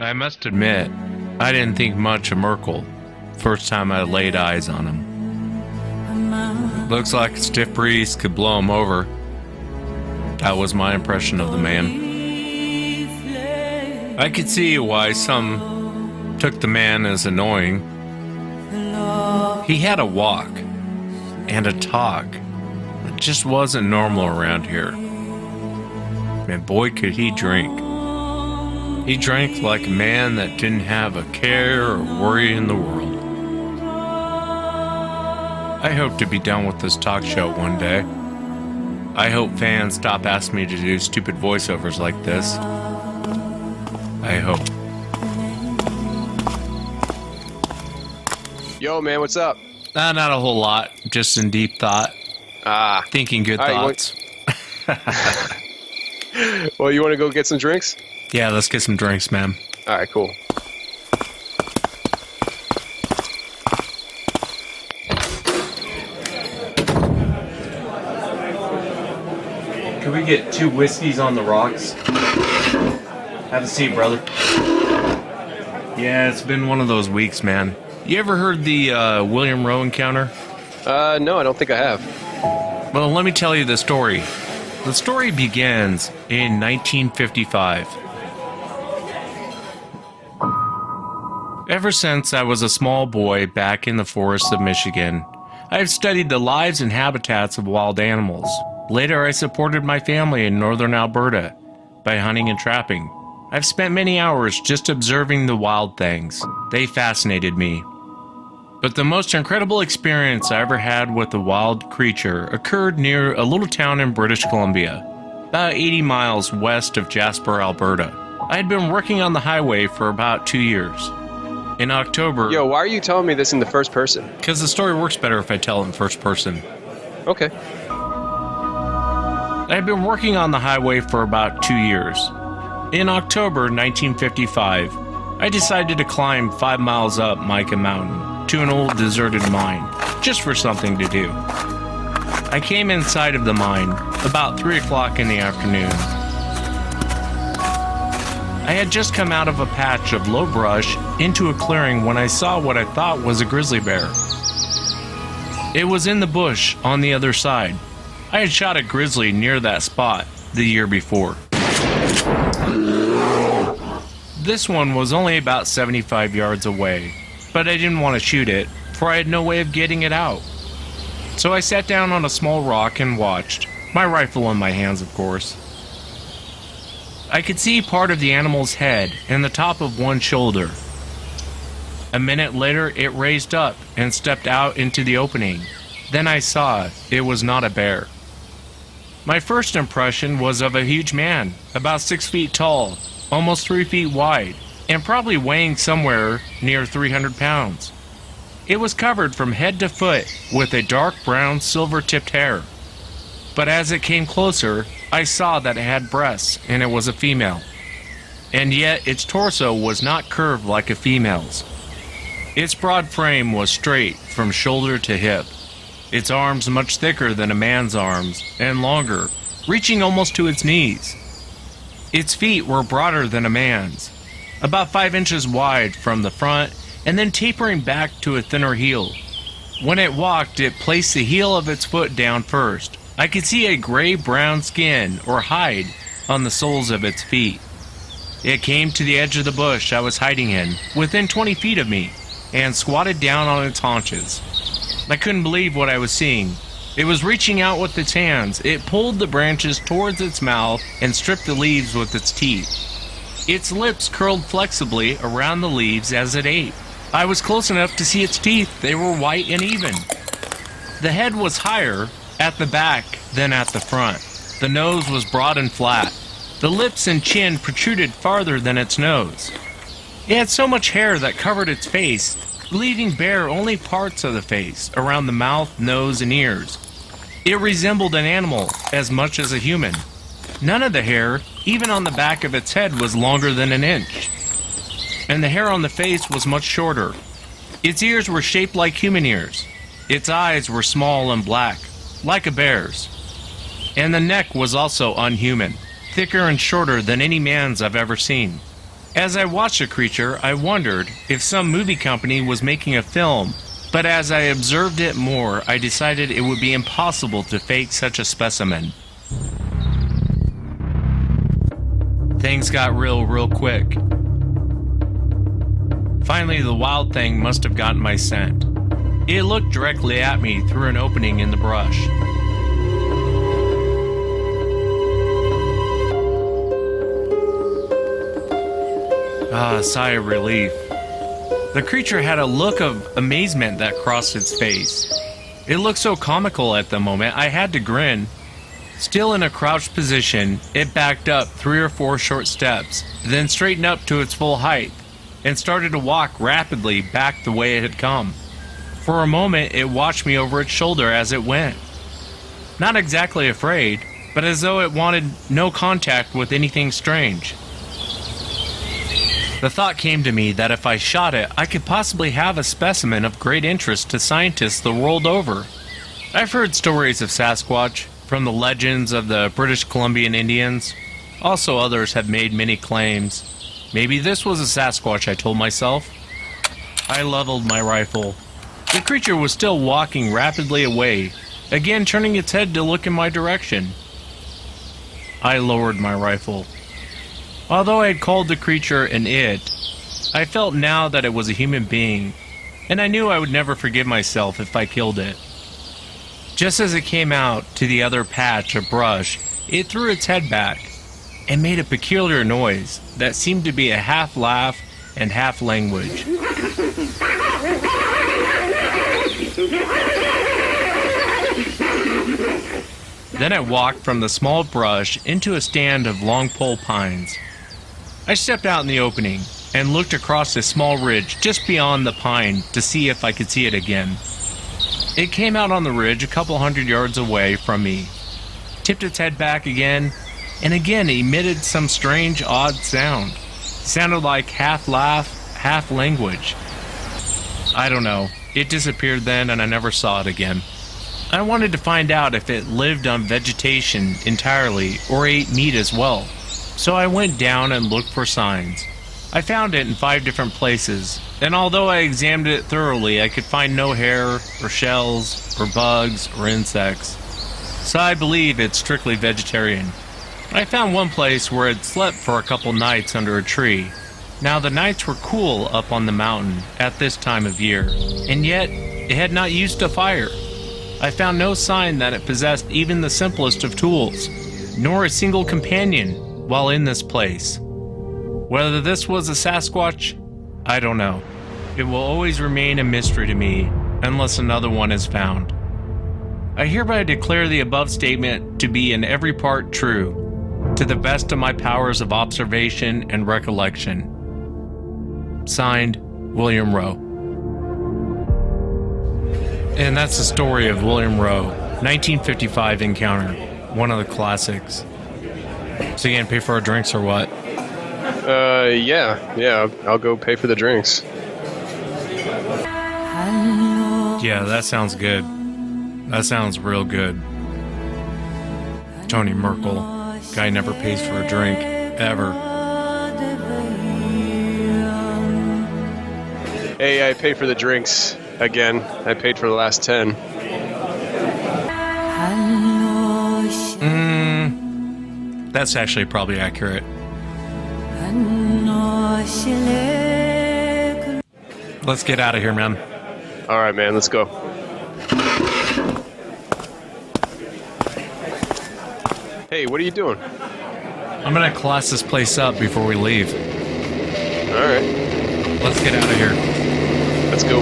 I must admit, I didn't think much of Merkel first time I laid eyes on him. Looks like a stiff breeze could blow him over. That was my impression of the man. I could see why some took the man as annoying. He had a walk and a talk that just wasn't normal around here. And boy, could he drink. He drank like a man that didn't have a care or worry in the world. I hope to be done with this talk show one day. I hope fans stop asking me to do stupid voiceovers like this. I hope. Yo, man, what's up? Not a whole lot. Just in deep thought. Thinking good thoughts. Well, you want to go get some drinks? Yeah, let's get some drinks, man. All right, cool. Can we get 2 whiskeys on the rocks? Have a seat, brother. Yeah, it's been one of those weeks, man. You ever heard the William Roe encounter? No, I don't think I have. Well, let me tell you the story. The story begins in 1955. Ever since I was a small boy back in the forests of Michigan, I have studied the lives and habitats of wild animals. Later, I supported my family in northern Alberta by hunting and trapping. I've spent many hours just observing the wild things. They fascinated me. But the most incredible experience I ever had with a wild creature occurred near a little town in British Columbia, about 80 miles west of Jasper, Alberta. I had been working on the highway for about 2 years. In October... Yo, why are you telling me this in the first person? Because the story works better if I tell it in first person. Okay. I had been working on the highway for about 2 years. In October 1955, I decided to climb 5 miles up Mica Mountain to an old deserted mine, just for something to do. I came inside of the mine about 3 o'clock in the afternoon. I had just come out of a patch of low brush into a clearing when I saw what I thought was a grizzly bear. It was in the bush on the other side. I had shot a grizzly near that spot the year before. This one was only about 75 yards away, but I didn't want to shoot it, for I had no way of getting it out. So I sat down on a small rock and watched, my rifle in my hands, of course. I could see part of the animal's head and the top of one shoulder. A minute later, it raised up and stepped out into the opening. Then I saw it was not a bear. My first impression was of a huge man, about 6 feet tall, almost 3 feet wide, and probably weighing somewhere near 300 pounds. It was covered from head to foot with a dark brown silver-tipped hair. But as it came closer, I saw that it had breasts and it was a female. And yet its torso was not curved like a female's. Its broad frame was straight from shoulder to hip. Its arms much thicker than a man's arms and longer, reaching almost to its knees. Its feet were broader than a man's, about 5 inches wide from the front and then tapering back to a thinner heel. When it walked, it placed the heel of its foot down first. I could see a gray-brown skin or hide on the soles of its feet. It came to the edge of the bush I was hiding in, within 20 feet of me, and squatted down on its haunches. I couldn't believe what I was seeing. It was reaching out with its hands. It pulled the branches towards its mouth and stripped the leaves with its teeth. Its lips curled flexibly around the leaves as it ate. I was close enough to see its teeth. They were white and even. The head was higher at the back than at the front. The nose was broad and flat. The lips and chin protruded farther than its nose. It had so much hair that covered its face, leaving bare only parts of the face, around the mouth, nose, and ears. It resembled an animal as much as a human. None of the hair, even on the back of its head, was longer than an inch. And the hair on the face was much shorter. Its ears were shaped like human ears. Its eyes were small and black, like a bear's. And the neck was also unhuman, thicker and shorter than any man's I've ever seen. As I watched the creature, I wondered if some movie company was making a film, but as I observed it more, I decided it would be impossible to fake such a specimen. Things got real quick. Finally, the wild thing must have gotten my scent. It looked directly at me through an opening in the brush. Ah, a sigh of relief. The creature had a look of amazement that crossed its face. It looked so comical at the moment, I had to grin. Still in a crouched position, it backed up 3 or 4 short steps, then straightened up to its full height, and started to walk rapidly back the way it had come. For a moment, it watched me over its shoulder as it went. Not exactly afraid, but as though it wanted no contact with anything strange. The thought came to me that if I shot it, I could possibly have a specimen of great interest to scientists the world over. I've heard stories of Sasquatch, from the legends of the British Columbian Indians. Also, others have made many claims. Maybe this was a Sasquatch, I told myself. I leveled my rifle. The creature was still walking rapidly away, again turning its head to look in my direction. I lowered my rifle. Although I had called the creature an it, I felt now that it was a human being, and I knew I would never forgive myself if I killed it. Just as it came out to the other patch of brush, it threw its head back and made a peculiar noise that seemed to be a half laugh and half language. Then it walked from the small brush into a stand of long pole pines. I stepped out in the opening and looked across a small ridge just beyond the pine to see if I could see it again. It came out on the ridge a couple 100 yards away from me, tipped its head back again, and again emitted some strange, odd sound. It sounded like half laugh, half language. I don't know. It disappeared then and I never saw it again. I wanted to find out if it lived on vegetation entirely or ate meat as well. So I went down and looked for signs. I found it in 5 different places, and although I examined it thoroughly, I could find no hair, or shells, or bugs, or insects. So I believe it's strictly vegetarian. I found one place where it slept for a couple nights under a tree. Now the nights were cool up on the mountain at this time of year, and yet it had not used a fire. I found no sign that it possessed even the simplest of tools, nor a single companion while in this place. Whether this was a Sasquatch, I don't know. It will always remain a mystery to me unless another one is found. I hereby declare the above statement to be in every part true, to the best of my powers of observation and recollection. Signed, William Roe. And that's the story of William Roe, 1955 encounter, one of the classics. So you gonna pay for our drinks or what? Yeah, I'll go pay for the drinks. Yeah, that sounds good. That sounds real good. Tony Merkel, guy never pays for a drink, ever. Hey, I paid for the drinks again. I paid for the last 10. That's actually probably accurate. Let's get out of here, man. All right, man, let's go. Hey, what are you doing? I'm gonna class this place up before we leave. All right. Let's get out of here. Let's go.